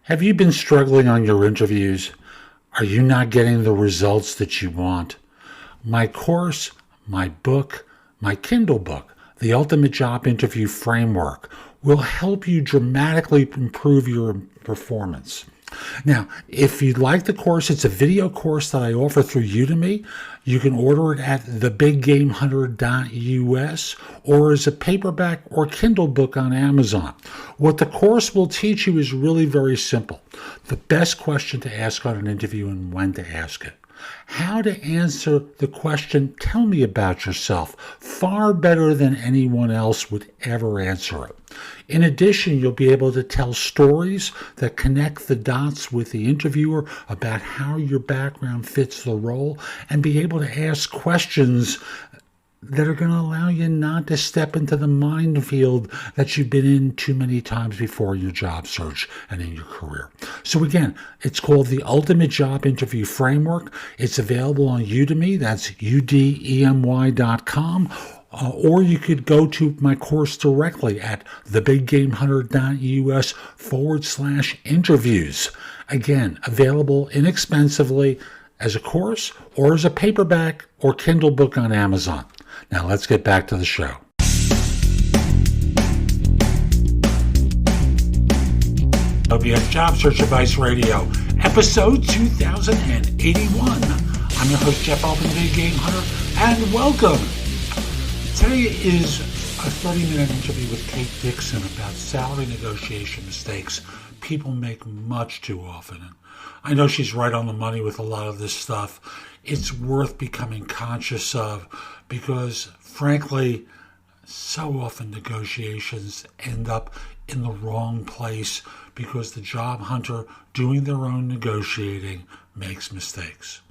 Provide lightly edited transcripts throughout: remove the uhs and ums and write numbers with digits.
Have you been struggling on your interviews? Are you not getting the results that you want? My course, my book, my Kindle book, The Ultimate Job Interview Framework, will help you dramatically improve your performance. Now, if you'd like the course, it's a video course that I offer through Udemy. You can order it at thebiggamehunter.us or as a paperback or Kindle book on Amazon. What the course will teach you is really very simple. The best question to ask on an interview and when to ask it. How to answer the question, tell me about yourself, far better than anyone else would ever answer it. In addition, you'll be able to tell stories that connect the dots with the interviewer about how your background fits the role and be able to ask questions that are going to allow you not to step into the minefield that you've been in too many times before in your job search and in your career. So again, it's called the Ultimate Job Interview Framework. It's available on Udemy. That's udemy.com. Or you could go to my course directly at thebiggamehunter.us/interviews. Again, available inexpensively as a course or as a paperback or Kindle book on Amazon. Now let's get back to the show. OBS Job Search Advice Radio, episode 2081. I'm your host, Jeff Altman, the Big Game Hunter, and welcome. Today is a 30-minute interview with Kate Dixon about salary negotiation mistakes people make much too often. And I know she's right on the money with a lot of this stuff. It's worth becoming conscious of because, frankly, so often negotiations end up in the wrong place because the job hunter doing their own negotiating makes mistakes.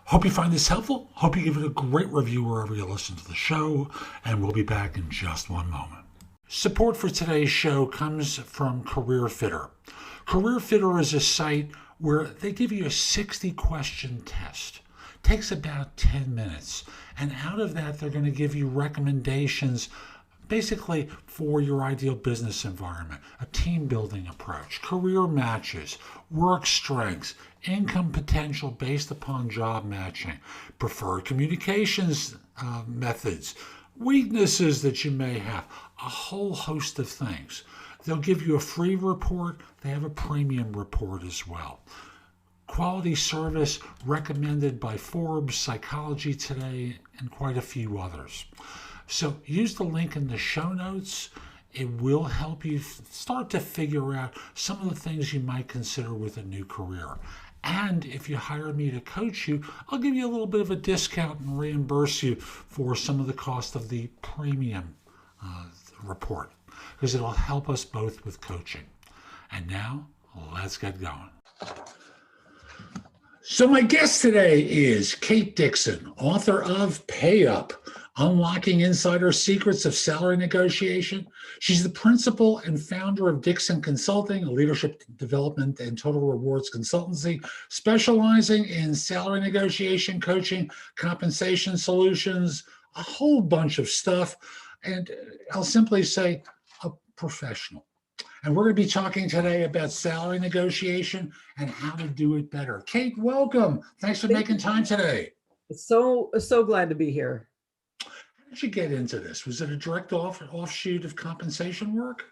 Hope you find this helpful. Hope you give it a great review wherever you listen to the show, and we'll be back in just one moment. Support for today's show comes from Career Fitter. Career Fitter is a site where they give you a 60-question test. Takes about 10 minutes. And out of that, they're going to give you recommendations basically for your ideal business environment, a team building approach, career matches, work strengths, income potential based upon job matching, preferred communications methods, weaknesses that you may have, a whole host of things. They'll give you a free report. They have a premium report as well. Quality service recommended by Forbes, Psychology Today, and quite a few others. So use the link in the show notes. It will help you start to figure out some of the things you might consider with a new career. And if you hire me to coach you, I'll give you a little bit of a discount and reimburse you for some of the cost of the premium report, because it'll help us both with coaching. And now, let's get going. So my guest today is Kate Dixon, author of Pay Up, Unlocking Insider Secrets of Salary Negotiation. She's the principal and founder of Dixon Consulting, a leadership development and total rewards consultancy, specializing in salary negotiation, coaching, compensation solutions, a whole bunch of stuff. And I'll simply say a professional. And we're going to be talking today about salary negotiation and how to do it better. Kate, welcome. Thanks for making time today. So glad to be here. How did you get into this? Was it a direct offshoot of compensation work?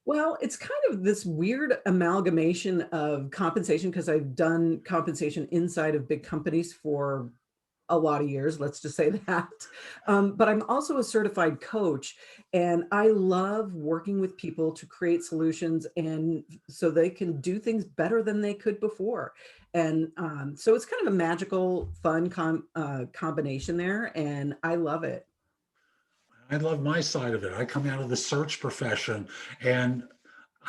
Well, it's kind of this weird amalgamation of compensation because I've done compensation inside of big companies for a lot of years, let's just say that. But I'm also a certified coach, and I love working with people to create solutions and so they can do things better than they could before. And so it's kind of a magical, fun combination there, and I love it. I love my side of it. I come out of the search profession, and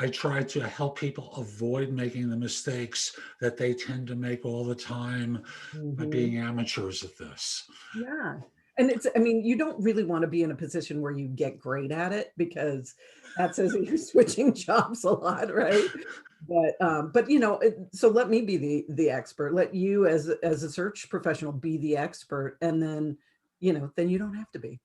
I try to help people avoid making the mistakes that they tend to make all the time by being amateurs at this. Yeah. And you don't really want to be in a position where you get great at it, because that says that you're switching jobs a lot, right? But so let me be the expert. Let you as a search professional be the expert, and then you don't have to be.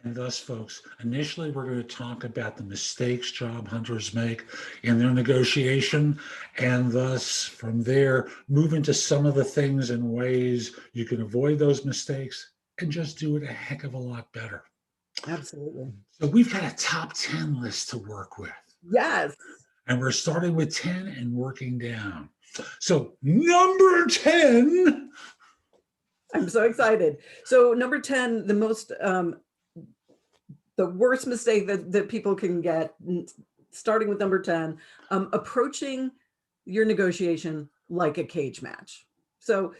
And thus, folks, initially we're going to talk about the mistakes job hunters make in their negotiation, and thus from there move into some of the things and ways you can avoid those mistakes and just do it a heck of a lot better. Absolutely. So we've got a top 10 list to work with. Yes. And we're starting with 10 and working down. So number 10. I'm so excited. So number 10, the worst mistake that people can get, starting with number 10, approaching your negotiation like a cage match. So,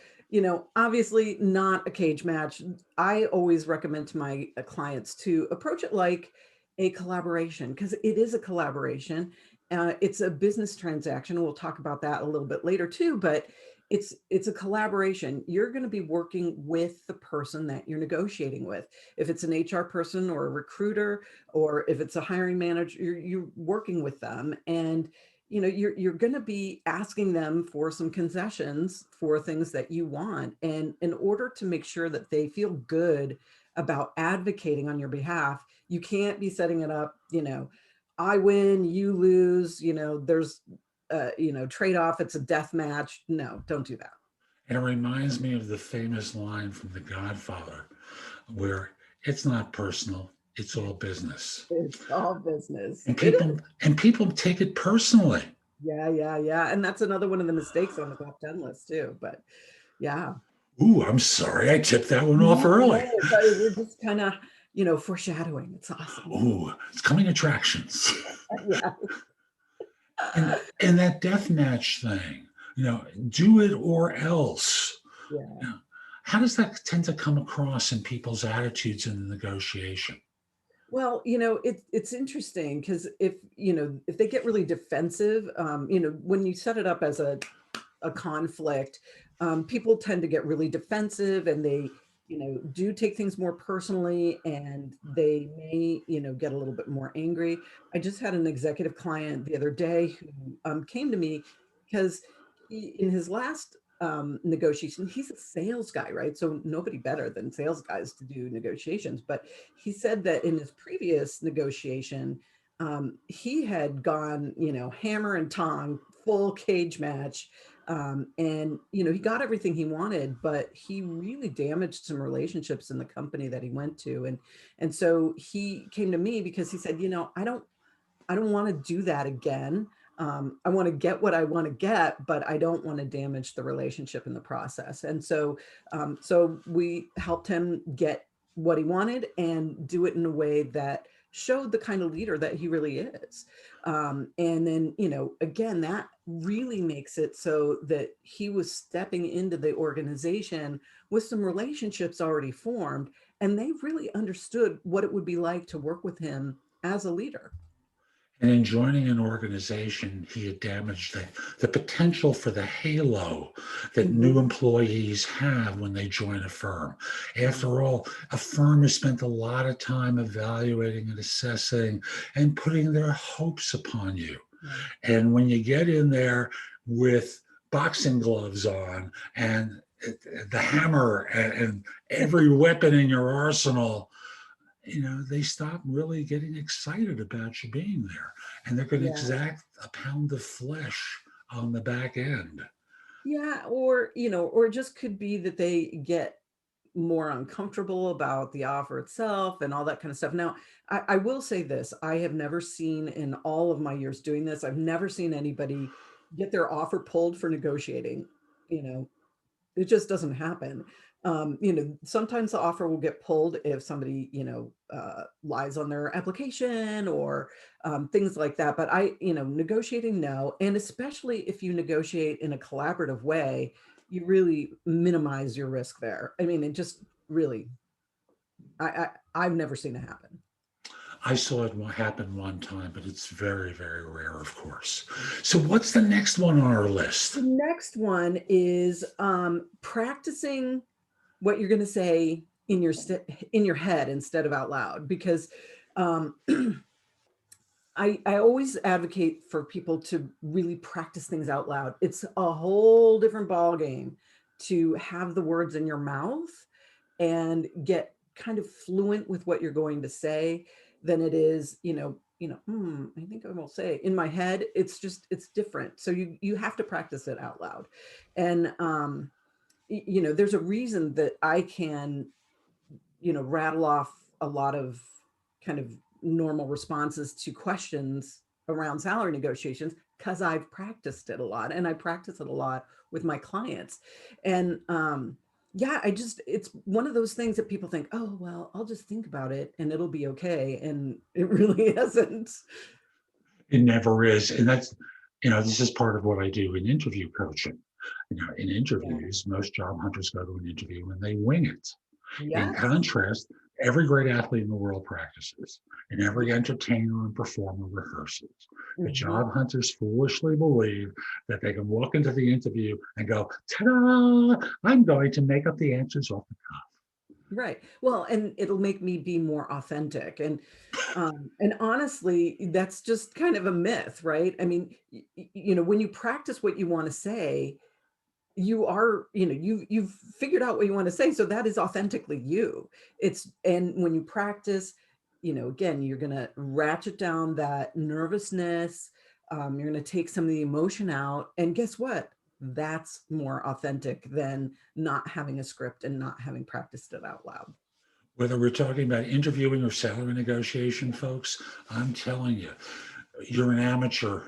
obviously not a cage match. I always recommend to my clients to approach it like a collaboration, because it is a collaboration. It's a business transaction. We'll talk about that a little bit later too, but it's a collaboration. You're going to be working with the person that you're negotiating with. If it's an HR person or a recruiter, or if it's a hiring manager, you're working with them, and you're going to be asking them for some concessions for things that you want. And in order to make sure that they feel good about advocating on your behalf, you can't be setting it up, I win, you lose, there's trade-off, it's a death match. No, don't do that. And it reminds me of the famous line from The Godfather, where it's not personal, it's all business. It's all business. And people take it personally. Yeah. And that's another one of the mistakes on the top 10 list too. But yeah. Ooh, I'm sorry, I tipped that one off early. We're just kind of, foreshadowing. It's awesome. Ooh, it's coming attractions. Yeah. And that death match thing, do it or else. Yeah. How does that tend to come across in people's attitudes in the negotiation? Well, it's interesting, because if they get really defensive, when you set it up as a conflict, people tend to get really defensive, and they, do take things more personally, and they may, get a little bit more angry. I just had an executive client the other day who came to me because in his last negotiation, he's a sales guy, right? So nobody better than sales guys to do negotiations. But he said that in his previous negotiation, he had gone, hammer and tong, full cage match. And, he got everything he wanted, but he really damaged some relationships in the company that he went to. And so he came to me because he said, I don't want to do that again. I want to get what I want to get, but I don't want to damage the relationship in the process. And so we helped him get what he wanted and do it in a way that showed the kind of leader that he really is. And then, again, that really makes it so that he was stepping into the organization with some relationships already formed, and they really understood what it would be like to work with him as a leader. And in joining an organization, he had damaged the potential for the halo that new employees have when they join a firm. After all, a firm has spent a lot of time evaluating and assessing and putting their hopes upon you. And when you get in there with boxing gloves on and the hammer and every weapon in your arsenal, they stop really getting excited about you being there, and they're going to exact a pound of flesh on the back end. Yeah. Or it just could be that they get more uncomfortable about the offer itself and all that kind of stuff. Now, I will say this, I have never seen, in all of my years doing this, I've never seen anybody get their offer pulled for negotiating. It just doesn't happen. Sometimes the offer will get pulled if somebody, lies on their application or things like that. But negotiating, no. And especially if you negotiate in a collaborative way, you really minimize your risk there. I mean, it just really, I've never seen it happen. I saw it happen one time, but it's very, very rare, of course. So what's the next one on our list? The next one is practicing what you're going to say in your head instead of out loud, because I always advocate for people to really practice things out loud. It's a whole different ball game to have the words in your mouth and get kind of fluent with what you're going to say than it is, I think I will say in my head, it's different. So you have to practice it out loud. And, there's a reason that I can, rattle off a lot of kind of normal responses to questions around salary negotiations because I've practiced it a lot and I practice it a lot with my clients. And yeah, it's one of those things that people think, oh, well, I'll just think about it and it'll be okay. And it really isn't. It never is. And that's, this is part of what I do in interview coaching. In Yeah. interviews, most job hunters go to an interview and they wing it. In Yes. contrast, every great athlete in the world practices, and every Yeah. entertainer and performer rehearses. The Mhm. job hunters foolishly believe that they can walk into the interview and go, ta-da, I'm going to make up the answers off the cuff. Right. Well, and it'll make me be more authentic. And honestly, that's just kind of a myth, right? I mean, when you practice what you want to say, you are, you've figured out what you want to say. So that is authentically you. And when you practice, again, you're going to ratchet down that nervousness. You're going to take some of the emotion out. And guess what? That's more authentic than not having a script and not having practiced it out loud. Whether we're talking about interviewing or salary negotiation, folks, I'm telling you, you're an amateur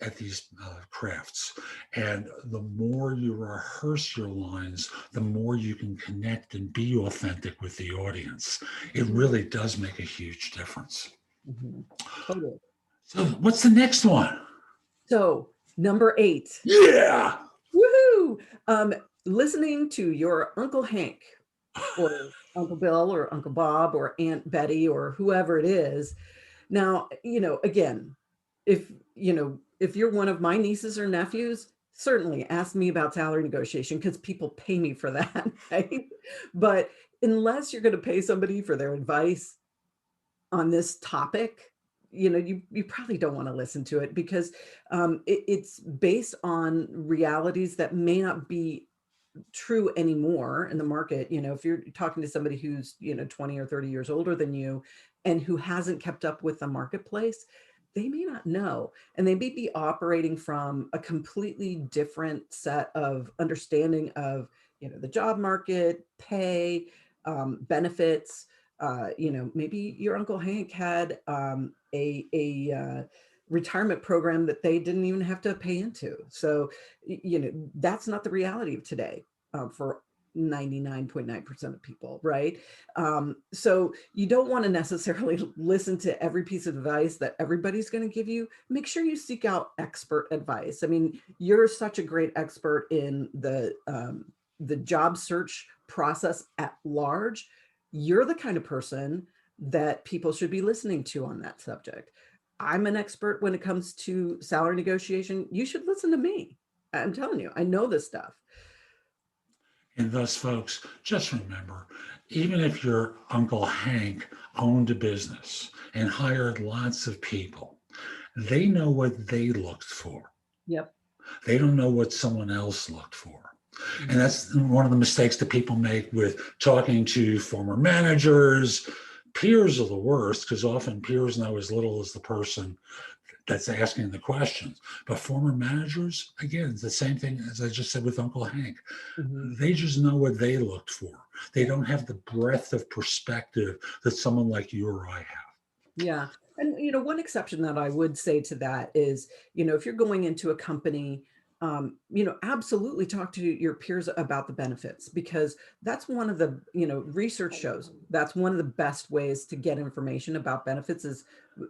at these crafts. And the more you rehearse your lines, the more you can connect and be authentic with the audience. It really does make a huge difference. Mhm. Totally. So, what's the next one? So, number 8. Yeah. Woohoo! Listening to your Uncle Hank or Uncle Bill or Uncle Bob or Aunt Betty or whoever it is. Now, again, if you're one of my nieces or nephews, certainly ask me about salary negotiation because people pay me for that, right? But unless you're going to pay somebody for their advice on this topic, you probably don't want to listen to it because it's based on realities that may not be true anymore in the market. If you're talking to somebody who's 20 or 30 years older than you and who hasn't kept up with the marketplace, they may not know, and they may be operating from a completely different set of understanding of the job market, pay, benefits. Maybe your Uncle Hank had a retirement program that they didn't even have to pay into. So, that's not the reality of today for 99.9% of people, right? So you don't want to necessarily listen to every piece of advice that everybody's going to give you. Make sure you seek out expert advice. I mean, you're such a great expert in the job search process at large. You're the kind of person that people should be listening to on that subject. I'm an expert when it comes to salary negotiation. You should listen to me. I'm telling you, I know this stuff. And thus, folks, just remember, even if your Uncle Hank owned a business and hired lots of people, they know what they looked for. Yep. They don't know what someone else looked for. And Mhm. that's one of the mistakes that people make with talking to former managers. Peers are the worst because often peers know as little as the person that's asking the questions. But former managers, again, it's the same thing as I just said with Uncle Hank. Mhm. They just know what they looked for. They Yeah. don't have the breadth of perspective that someone like you or I have. Yeah. And, one exception that I would say to that is, if you're going into a company, absolutely talk to your peers about the benefits because that's one of the, research shows that's one of the best ways to get information about benefits is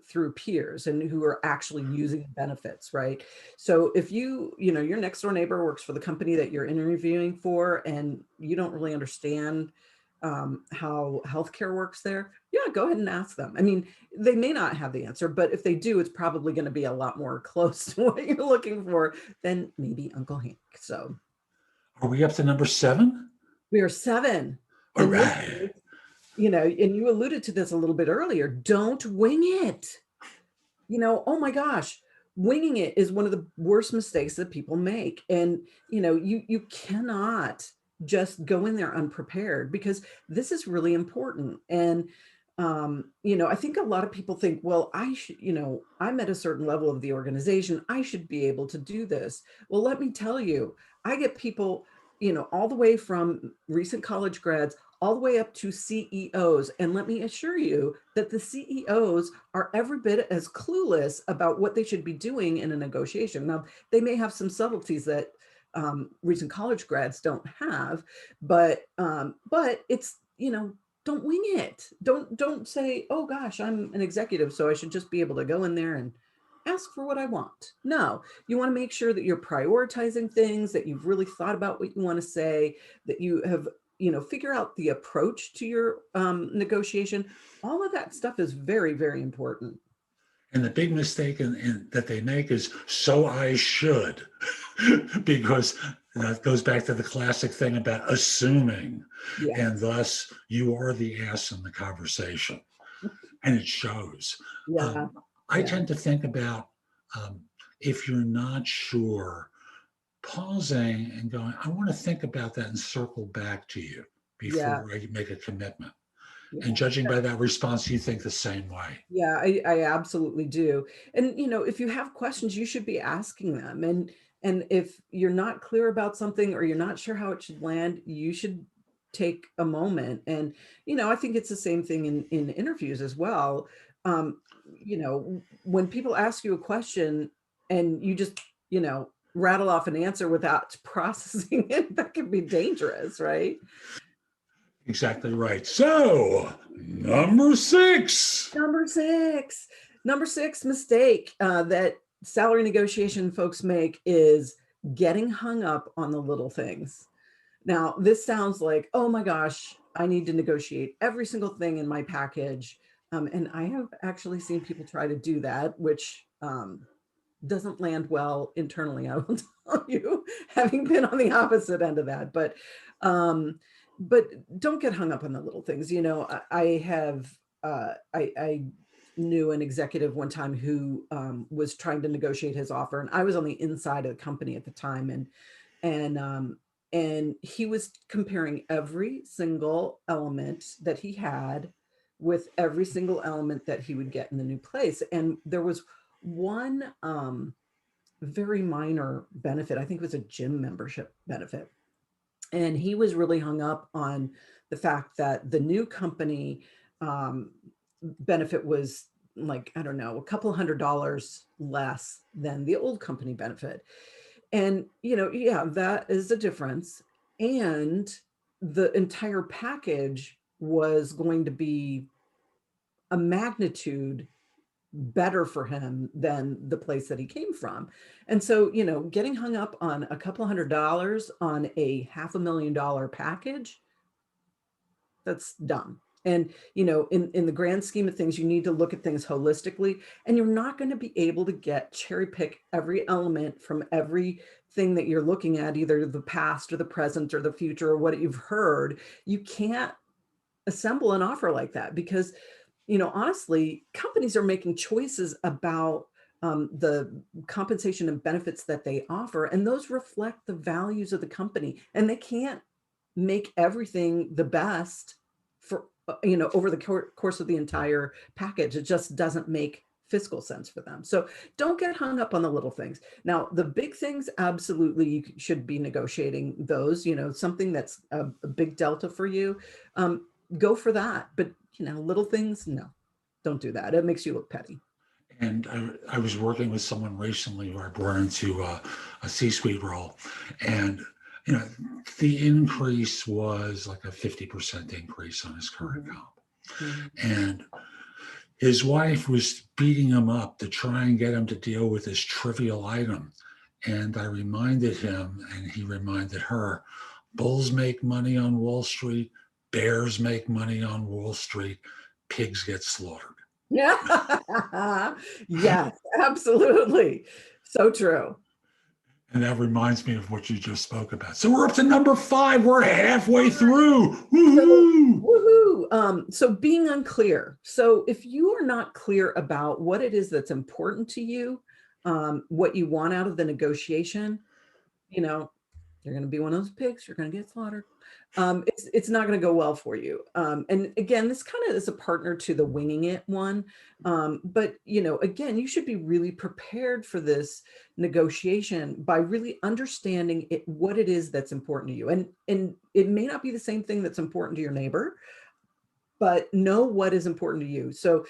through peers and who are actually using the benefits, right? So if your next door neighbor works for the company that you're interviewing for and you don't really understand how healthcare works there, yeah, go ahead and ask them. I mean, they may not have the answer, but if they do, it's probably going to be a lot more close to what you're looking for than maybe Uncle Hank. So Are we up to number 7? we are 7. All And this right. is, and you alluded to this a little bit earlier. Don't wing it. Oh my gosh, winging it is one of the worst mistakes that people make. And, you cannot just go in there unprepared, because this is really important. And I think a lot of people think, well, I should, I'm at a certain level of the organization, I should be able to do this. Well, let me tell you, I get people, all the way from recent college grads all the way up to CEOs. And let me assure you that the CEOs are every bit as clueless about what they should be doing in a negotiation. Now, they may have some subtleties that recent college grads don't have, but it's, don't wing it. Don't say, oh gosh, I'm an executive, so I should just be able to go in there and ask for what I want. No, you want to make sure that you're prioritizing things, that you've really thought about what you want to say, that you have, figure out the approach to your negotiation. All of that stuff is very, very important. And the big mistake that they make is, so I should, because that goes back to the classic thing about assuming. Yeah. And thus you are the ass in the conversation. And it shows. Yeah. I tend to think about, if you're not sure, pausing and going, I want to think about that and circle back to you before I make a commitment. Yeah. And judging by that response, you think the same way. Yeah, I absolutely do. And, if you have questions, you should be asking them. And if you're not clear about something, or you're not sure how it should land, you should take a moment. And, I think it's the same thing in interviews as well. When people ask you a question and you just, rattle off an answer without processing it, that can be dangerous, right? Exactly right. So, number six mistake that salary negotiation folks make is getting hung up on the little things. Now, this sounds like, oh my gosh, I need to negotiate every single thing in my package. And I have actually seen people try to do that, which doesn't land well internally, I will tell you, having been on the opposite end of that. But don't get hung up on the little things. I knew an executive one time who was trying to negotiate his offer, and I was on the inside of the company at the time, and he was comparing every single element that he had with every single element that he would get in the new place. And there was one very minor benefit. I think it was a gym membership benefit. And he was really hung up on the fact that the new company benefit was like, I don't know, a couple $100 less than the old company benefit. And, that is a difference. And the entire package was going to be a magnitude better for him than the place that he came from. And so, getting hung up on a couple $100 on a $500,000 package, that's dumb. And, in the grand scheme of things, you need to look at things holistically, and you're not going to be able to cherry pick every element from everything that you're looking at, either the past or the present or the future or what you've heard. You can't assemble an offer like that, because honestly, companies are making choices about the compensation and benefits that they offer, and those reflect the values of the company. And they can't make everything the best for, over the course of the entire package. It just doesn't make fiscal sense for them. So don't get hung up on the little things. Now, the big things, absolutely, you should be negotiating those, something that's a big delta for you. Go for that. But little things, no, don't do that. It makes you look petty. And I was working with someone recently who I brought into a C-suite role, and the increase was like a 50% increase on his current comp. Mm-hmm. And his wife was beating him up to try and get him to deal with this trivial item. And I reminded him, and he reminded her, bulls make money on Wall Street, bears make money on Wall Street, pigs get slaughtered. Yeah. Yes, absolutely. So true. And that reminds me of what you just spoke about. So we're up to number 5. We're halfway through. Woohoo! Woohoo! So being unclear. So if you are not clear about what it is that's important to you, what you want out of the negotiation, You're going to be one of those pigs. You're going to get slaughtered. It's not going to go well for you. And again, this kind of is a partner to the winging it one. But, again, you should be really prepared for this negotiation by really understanding what it is that's important to you. And it may not be the same thing that's important to your neighbor, but know what is important to you. So,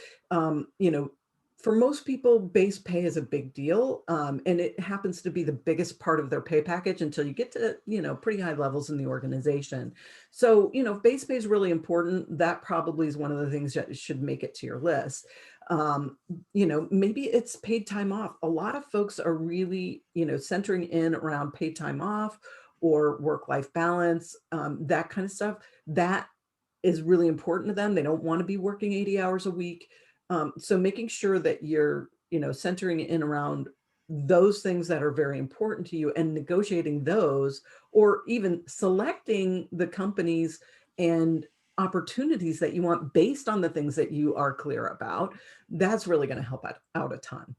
for most people, base pay is a big deal. And it happens to be the biggest part of their pay package until you get to, pretty high levels in the organization. So, base pay is really important. That probably is one of the things that should make it to your list. Maybe it's paid time off. A lot of folks are really, centering in around paid time off or work-life balance, that kind of stuff. That is really important to them. They don't want to be working 80 hours a week. So making sure that you're, centering in around those things that are very important to you and negotiating those, or even selecting the companies and opportunities that you want based on the things that you are clear about, that's really going to help out a ton.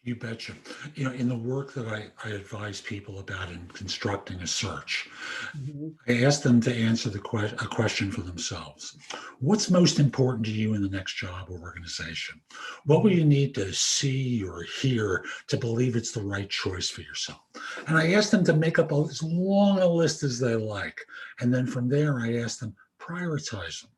You betcha. In the work that I advise people about in constructing a search, Mhm. I ask them to answer a question for themselves. What's most important to you in the next job or organization? What will you need to see or hear to believe it's the right choice for yourself? And I ask them to make up as long a list as they like. And then from there, I ask them, prioritize them.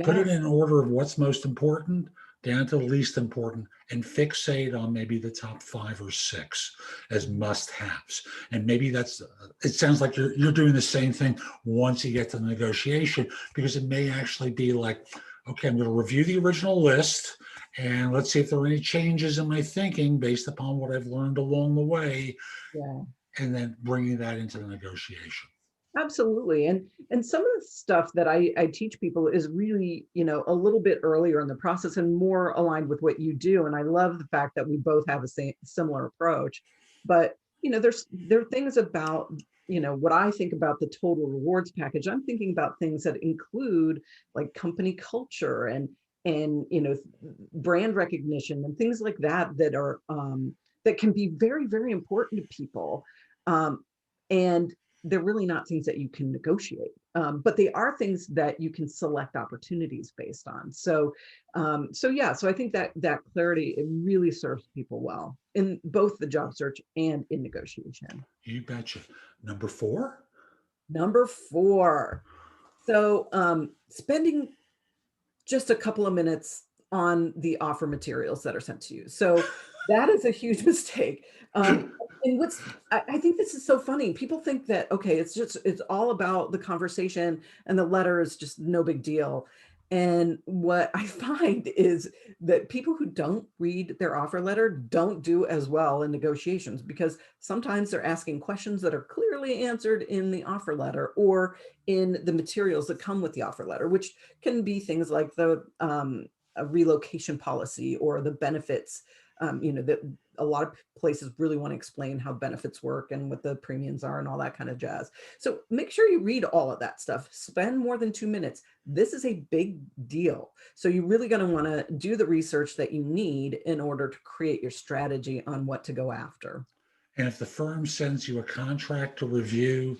Put it Yes. in order of what's most important down to the least important, and fixate on maybe the top 5 or 6 as must-haves. And maybe it sounds like you're doing the same thing once you get to the negotiation, because it may actually be like, okay, I'm going to review the original list and let's see if there are any changes in my thinking based upon what I've learned along the way, Yeah. and then bringing that into the negotiation. Absolutely. And some of the stuff that I teach people is really, a little bit earlier in the process and more aligned with what you do. And I love the fact that we both have a similar approach. But, there are things about, what I think about the total rewards package. I'm thinking about things that include like company culture and brand recognition and things like that that are that can be very, very important to people. And they're really not things that you can negotiate, but they are things that you can select opportunities based on. So I think that clarity, it really serves people well in both the job search and in negotiation. You betcha. Number 4? Number 4. So spending just a couple of minutes on the offer materials that are sent to you. So that is a huge mistake. And I think this is so funny. People think that, okay, it's all about the conversation and the letter is just no big deal. And what I find is that people who don't read their offer letter don't do as well in negotiations, because sometimes they're asking questions that are clearly answered in the offer letter or in the materials that come with the offer letter, which can be things like the a relocation policy or the benefits. That a lot of places really want to explain how benefits work and what the premiums are and all that kind of jazz. So make sure you read all of that stuff. Spend more than 2 minutes. This is a big deal. So you're really going to want to do the research that you need in order to create your strategy on what to go after. And if the firm sends you a contract to review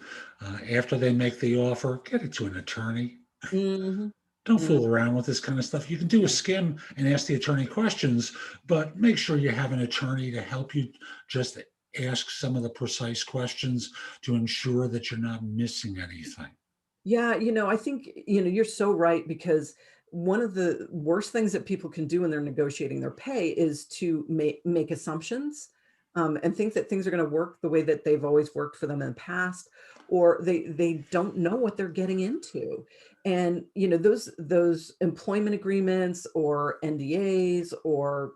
after they make the offer, get it to an attorney. Mhm. Don't Mhm. fool around with this kind of stuff. You can do a skim and ask the attorney questions, but make sure you have an attorney to help you just ask some of the precise questions to ensure that you're not missing anything. Yeah, I think, you're so right, because one of the worst things that people can do when they're negotiating their pay is to make assumptions, and think that things are going to work the way that they've always worked for them in the past, or they don't know what they're getting into. And those employment agreements or NDAs or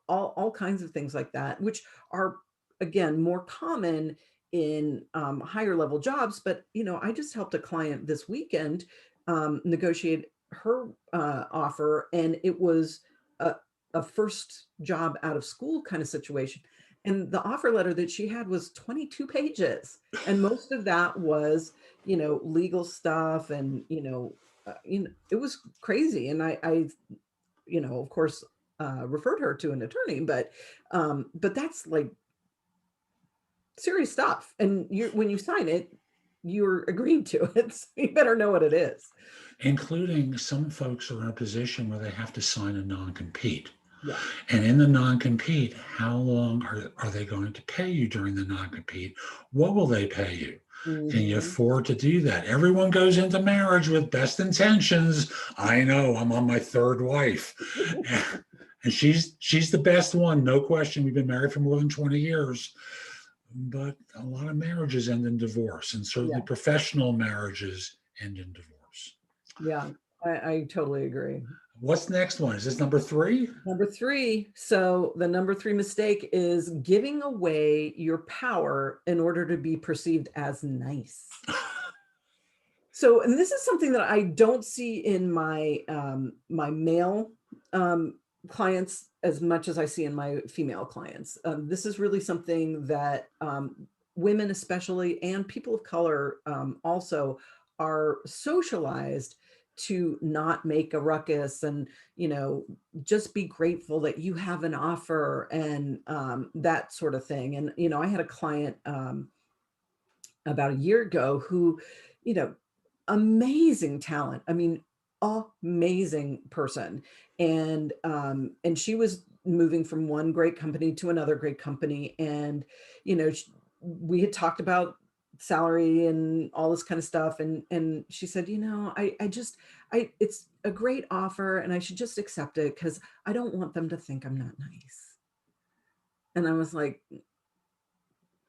all kinds of things like that, which are again more common in higher level jobs. But I just helped a client this weekend negotiate her offer, and it was a, a first job out of school kind of situation. And the offer letter that she had was 22 pages, and most of that was legal stuff, and it was crazy. And I of course referred her to an attorney, but that's like serious stuff. And when you sign it, you're agreeing to it. So you better know what it is. Including some folks are in a position where they have to sign a non-compete. Yeah. And in the non-compete, how long are they going to pay you during the non-compete? What will they pay you? Can you Mhm. afford to do that? Everyone goes into marriage with best intentions. I know, I'm on my third wife. And she's the best one, no question. We've been married for more than 20 years. But a lot of marriages end in divorce, and certainly Yeah. professional marriages end in divorce. Yeah. I totally agree. What's next one? Is this number 3? Number 3. So the number 3 mistake is giving away your power in order to be perceived as nice. So, and this is something that I don't see in my my male clients as much as I see in my female clients. This is really something that women, especially, and people of color also are socialized to not make a ruckus and just be grateful that you have an offer and that sort of thing. And I had a client about a year ago who, you know, amazing talent. I mean, amazing person. And she was moving from one great company to another great company. And, we had talked about salary and all this kind of stuff. And she said, I it's a great offer and I should just accept it because I don't want them to think I'm not nice. And I was like,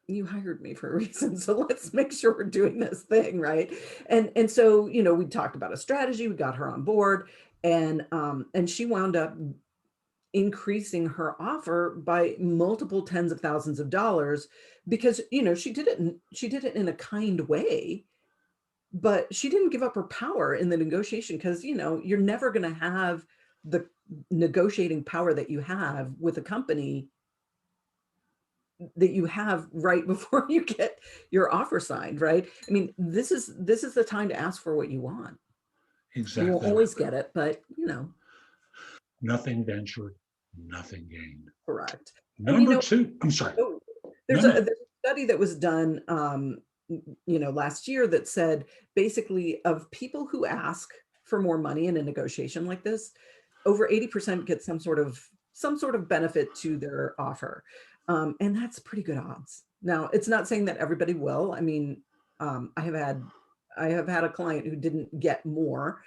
you hired me for a reason, so let's make sure we're doing this thing right. And so we talked about a strategy, we got her on board, and she wound up increasing her offer by multiple tens of thousands of dollars because she did it in a kind way, but she didn't give up her power in the negotiation because you're never going to have the negotiating power that you have with a company that you have right before you get your offer signed, right? I mean, this is the time to ask for what you want. You won't Exactly right. always get it, but Nothing ventured, nothing gained. correct. And Number 2, I'm sorry. oh, No, there's a no. there's a study that was done last year that said basically of people who ask for more money in a negotiation like this, over 80% get some sort of benefit to their offer. And that's pretty good odds. Now, it's not saying that everybody will. I mean, I have had a client who didn't get more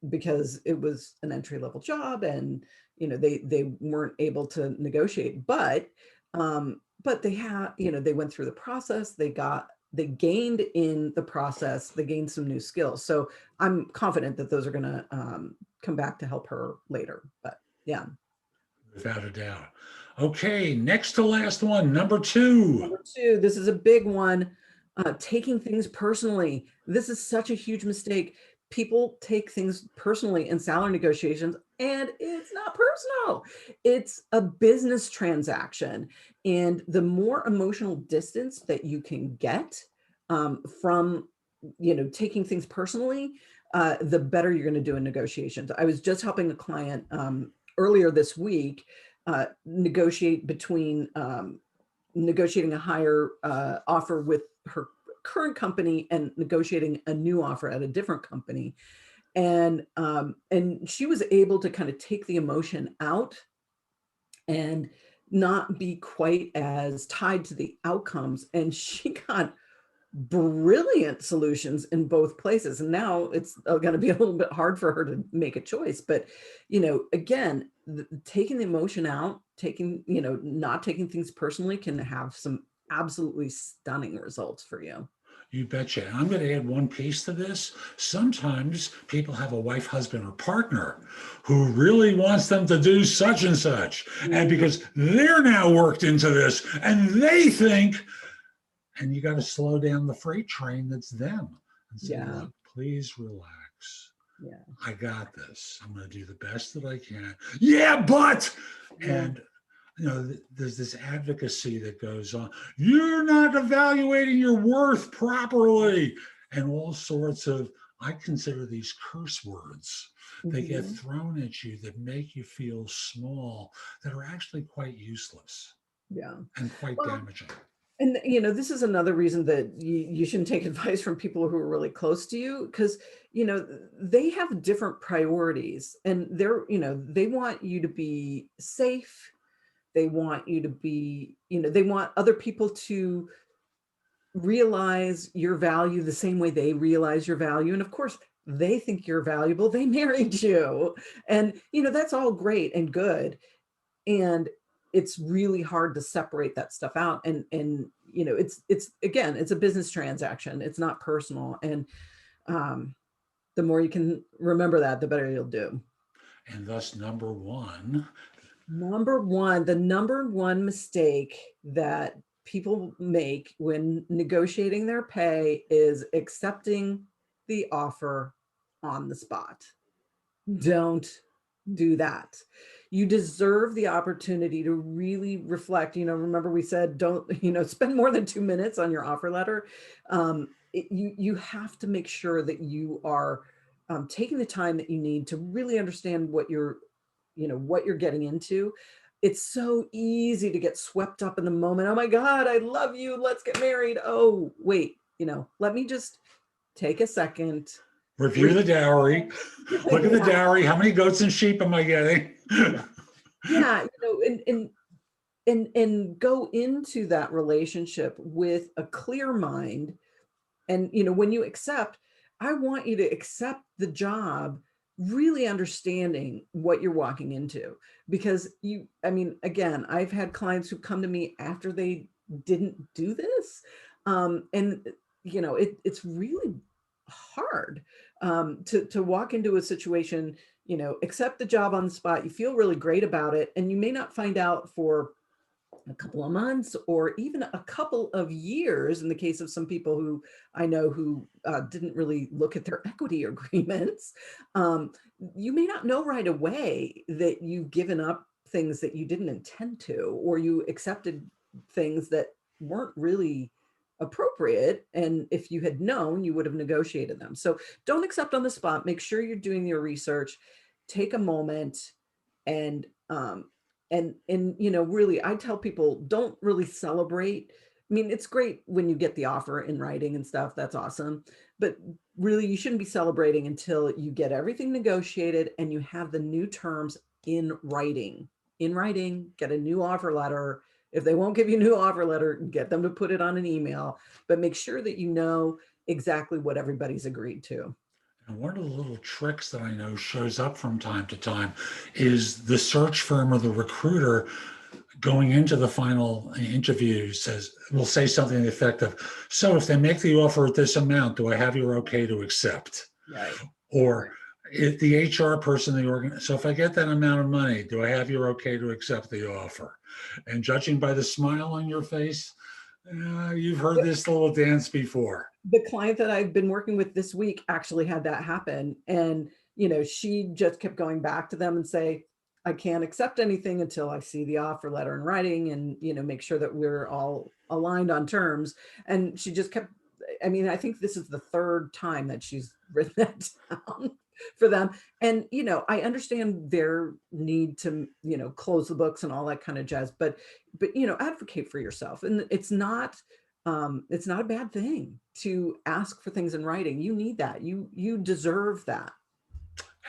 because it was an entry level job, and they weren't able to negotiate. But they went through the process. They gained in the process. They gained some new skills. So I'm confident that those are going to come back to help her later. But yeah. Without a doubt. Okay, next to last one, number 2. Number 2, this is a big one. Taking things personally. This is such a huge mistake. People take things personally in salary negotiations, and it's not personal. It's a business transaction. And the more emotional distance that you can get from, taking things personally, the better you're going to do in negotiations. I was just helping a client earlier this week negotiate between negotiating a higher offer with her current company and negotiating a new offer at a different company. And she was able to kind of take the emotion out and not be quite as tied to the outcomes. And she got brilliant solutions in both places. And now it's going to be a little bit hard for her to make a choice. But, again, taking the emotion out, not taking things personally can have some absolutely stunning results for you. You betcha. I'm going to add one piece to this. Sometimes people have a wife, husband, or partner who really wants them to do such and such. And Mm, because they're now worked into this and they think, and you got to slow down the freight train that's them and say, yeah. look, please relax. Yeah. I got this. I'm going to do the best that I can. Yeah, but, Yeah. and there's this advocacy that goes on. You're not evaluating your worth properly, and all sorts of, I consider these curse words. They get Mhm. thrown at you that make you feel small, that are actually quite useless Yeah. and quite Well, damaging. And this is another reason that you shouldn't take advice from people who are really close to you, because they have different priorities, and they want you to be safe. They want you to be, they want other people to realize your value the same way they realize your value. And of course, they think you're valuable. They married you. And, that's all great and good. And it's really hard to separate that stuff out. And it's again, it's a business transaction. It's not personal. And the more you can remember that, the better you'll do. And thus, number one, the number one mistake that people make when negotiating their pay is accepting the offer on the spot. Don't do that. You deserve the opportunity to really reflect. Remember we said, don't, spend more than 2 minutes on your offer letter. You have to make sure that you are taking the time that you need to really understand what you're getting into. It's so easy to get swept up in the moment. Oh my God, I love you. Let's get married. Oh, wait, let me just take a second. Review the dowry. Look at the dowry. How many goats and sheep am I getting? Yeah, and go into that relationship with a clear mind. And when you accept, I want you to accept the job really understanding what you're walking into, because again, I've had clients who come to me after they didn't do this. And it's really hard to walk into a situation, accept the job on the spot. You feel really great about it. And you may not find out for a couple of months or even a couple of years, in the case of some people who I know who didn't really look at their equity agreements. You may not know right away that you've given up things that you didn't intend to, or you accepted things that weren't really appropriate. And if you had known, you would have negotiated them. So don't accept on the spot. Make sure you're doing your research. Take a moment and really, I tell people, don't really celebrate. I mean, it's great when you get the offer in writing and stuff. That's awesome. But really, you shouldn't be celebrating until you get everything negotiated and you have the new terms in writing. In writing, get a new offer letter. If they won't give you a new offer letter, get them to put it on an email. But make sure that you know exactly what everybody's agreed to. And one of the little tricks that I know shows up from time to time is the search firm or the recruiter going into the final interview will say something to the effect of, so if they make the offer at this amount, do I have your okay to accept? Right. Or if the HR person, so if I get that amount of money, do I have your okay to accept the offer? And judging by the smile on your face, you've heard this little dance before. The client that I've been working with this week actually had that happen. And, she just kept going back to them and say, I can't accept anything until I see the offer letter in writing and, make sure that we're all aligned on terms. And she just kept, I think this is the third time that she's written that down for them. And, I understand their need to, close the books and all that kind of jazz, but, advocate for yourself. And it's not a bad thing to ask for things in writing. You need that. You deserve that.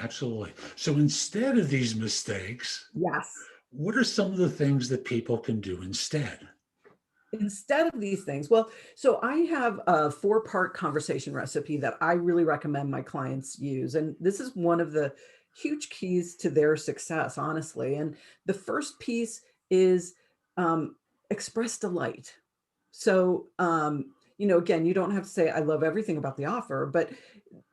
Absolutely. So instead of these mistakes, yes, what are some of the things that people can do instead? Instead of these things, well, so I have a 4-part conversation recipe that I really recommend my clients use. And this is one of the huge keys to their success, honestly. And the first piece is express delight. So, again, you don't have to say, I love everything about the offer, but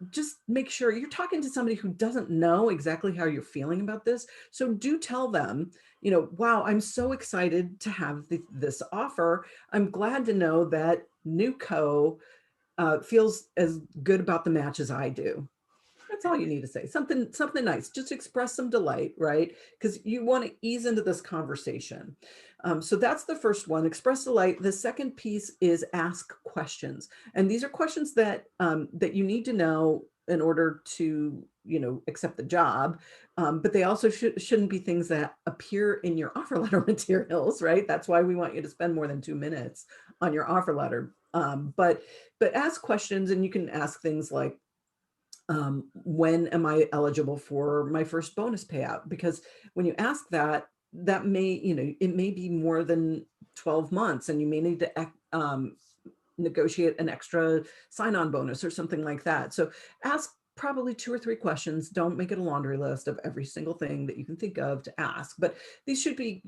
just make sure you're talking to somebody who doesn't know exactly how you're feeling about this. So do tell them, wow, I'm so excited to have this offer. I'm glad to know that Nuco feels as good about the match as I do. That's all you need to say. Something nice. Just express some delight, right? Because you want to ease into this conversation. So that's the first one, express delight. The second piece is ask questions. And these are questions that that you need to know in order to, accept the job. But they also shouldn't be things that appear in your offer letter materials, right? That's why we want you to spend more than 2 minutes on your offer letter. But ask questions, and you can ask things like, when am I eligible for my first bonus payout? Because when you ask that, that may, it may be more than 12 months, and you may need to negotiate an extra sign-on bonus or something like that. So ask probably 2 or 3 questions. Don't make it a laundry list of every single thing that you can think of to ask, but these should be,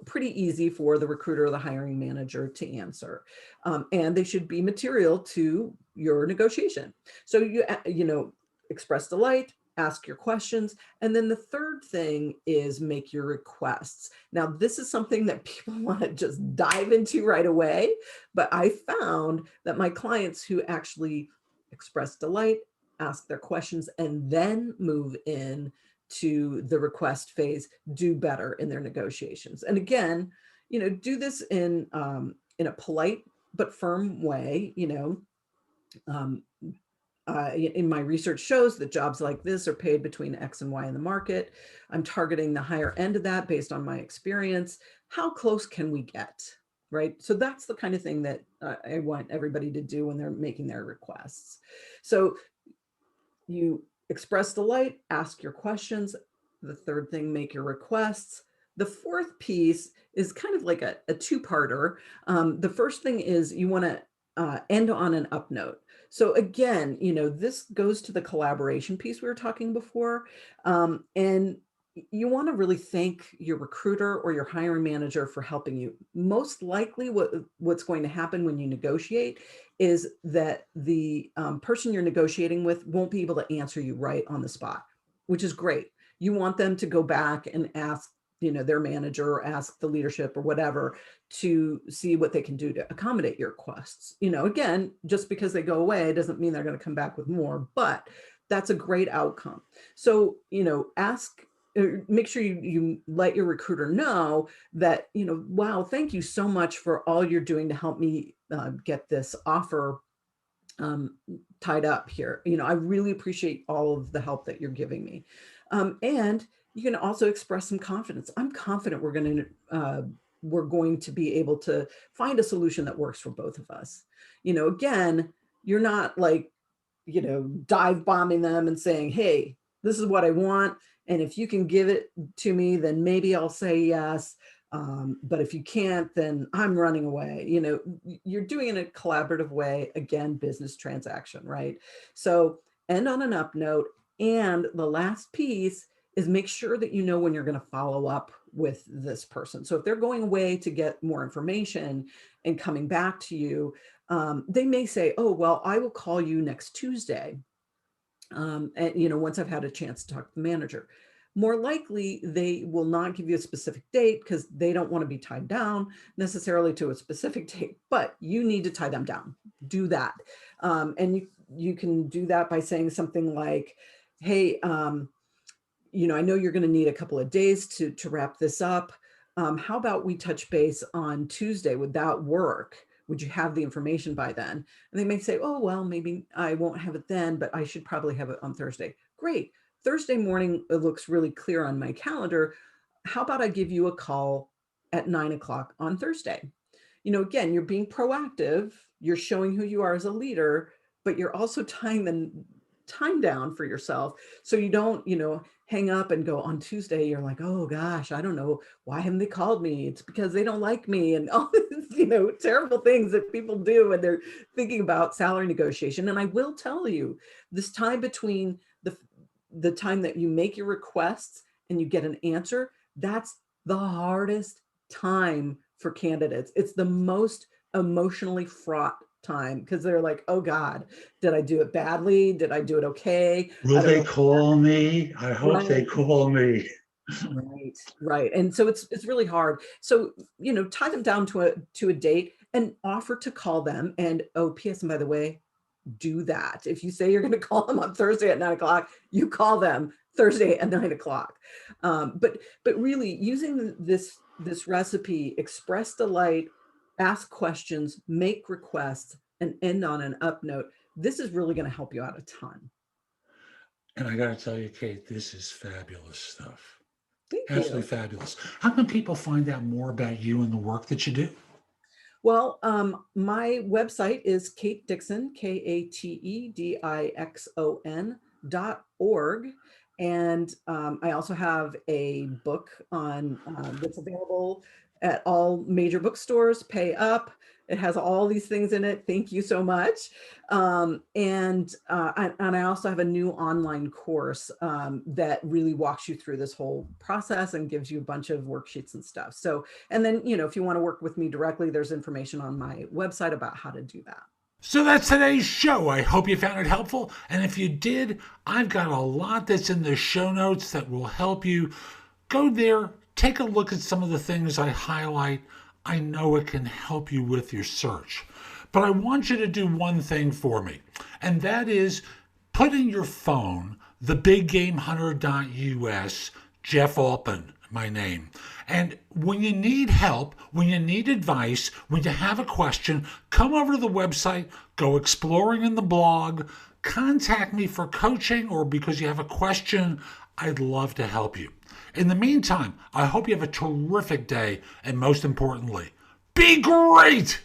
pretty easy for the recruiter or the hiring manager to answer. And they should be material to your negotiation. So express delight, ask your questions. And then the third thing is make your requests. Now, this is something that people want to just dive into right away. But I found that my clients who actually express delight, ask their questions, and then move in to the request phase do better in their negotiations. And again, do this in a polite but firm way. In my research shows that jobs like this are paid between X and Y in the market. I'm targeting the higher end of that based on my experience. How close can we get? Right? So that's the kind of thing that I want everybody to do when they're making their requests. So you express delight, ask your questions. The third thing, make your requests. The fourth piece is kind of like a two-parter. The first thing is you want to end on an up note. So again, this goes to the collaboration piece we were talking before. And you want to really thank your recruiter or your hiring manager for helping you. Most likely what's going to happen when you negotiate is that the person you're negotiating with won't be able to answer you right on the spot, which is great. You want them to go back and ask their manager or ask the leadership or whatever to see what they can do to accommodate your requests. Again, just because they go away doesn't mean they're going to come back with more, but that's a great outcome. So, make sure you let your recruiter know that, wow, thank you so much for all you're doing to help me get this offer tied up here. I really appreciate all of the help that you're giving me. And you can also express some confidence. I'm confident we're going to be able to find a solution that works for both of us. Again, you're not like, dive bombing them and saying, hey, this is what I want. And if you can give it to me, then maybe I'll say yes. But if you can't, then I'm running away. You're doing it in a collaborative way. Again, business transaction, right? So end on an up note. And the last piece is make sure that you know when you're going to follow up with this person. So if they're going away to get more information and coming back to you, they may say, oh, well, I will call you next Tuesday. And, once I've had a chance to talk to the manager. More likely, they will not give you a specific date because they don't want to be tied down necessarily to a specific date, but you need to tie them down. Do that. And you can do that by saying something like, hey, I know you're going to need a couple of days to wrap this up. How about we touch base on Tuesday? Would that work? Would you have the information by then? And they may say, oh, well, maybe I won't have it then, but I should probably have it on Thursday. Great. Thursday morning, it looks really clear on my calendar. How about I give you a call at 9:00 on Thursday? Again, you're being proactive. You're showing who you are as a leader, but you're also tying the time down for yourself. So you don't, hang up and go on Tuesday. You're like, oh gosh, I don't know. Why haven't they called me? It's because they don't like me. And all these, terrible things that people do when they're thinking about salary negotiation. And I will tell you, this time between the time that you make your requests and you get an answer, that's the hardest time for candidates. It's the most emotionally fraught time because they're like, oh God, did I do it badly? Did I do it okay? Will they call me? I hope Right. they call me. Right. And so it's really hard. So, tie them down to a date and offer to call them. And P.S. and by the way, do that. If you say you're going to call them on Thursday at 9:00, you call them Thursday at 9:00. But really using this recipe, express delight, ask questions, make requests, and end on an up note. This is really going to help you out a ton. And I got to tell you, Kate, this is fabulous stuff. Thank Absolutely you. fabulous. How can people find out more about you and the work that you do? Well, my website is Kate Dixon, KateDixon.org. And I also have a book on that's available at all major bookstores. Pay Up. It has all these things in it. Thank you so much. And I also have a new online course that really walks you through this whole process and gives you a bunch of worksheets and stuff. So, and then, if you want to work with me directly, there's information on my website about how to do that. So that's today's show. I hope you found it helpful. And if you did, I've got a lot that's in the show notes that will help you. Go there, take a look at some of the things I highlight. I know it can help you with your search. But I want you to do one thing for me, and that is put in your phone thebiggamehunter.us, Jeff Altman, my name. And when you need help, when you need advice, when you have a question, come over to the website, go exploring in the blog, contact me for coaching or because you have a question. I'd love to help you. In the meantime, I hope you have a terrific day, and most importantly, be great!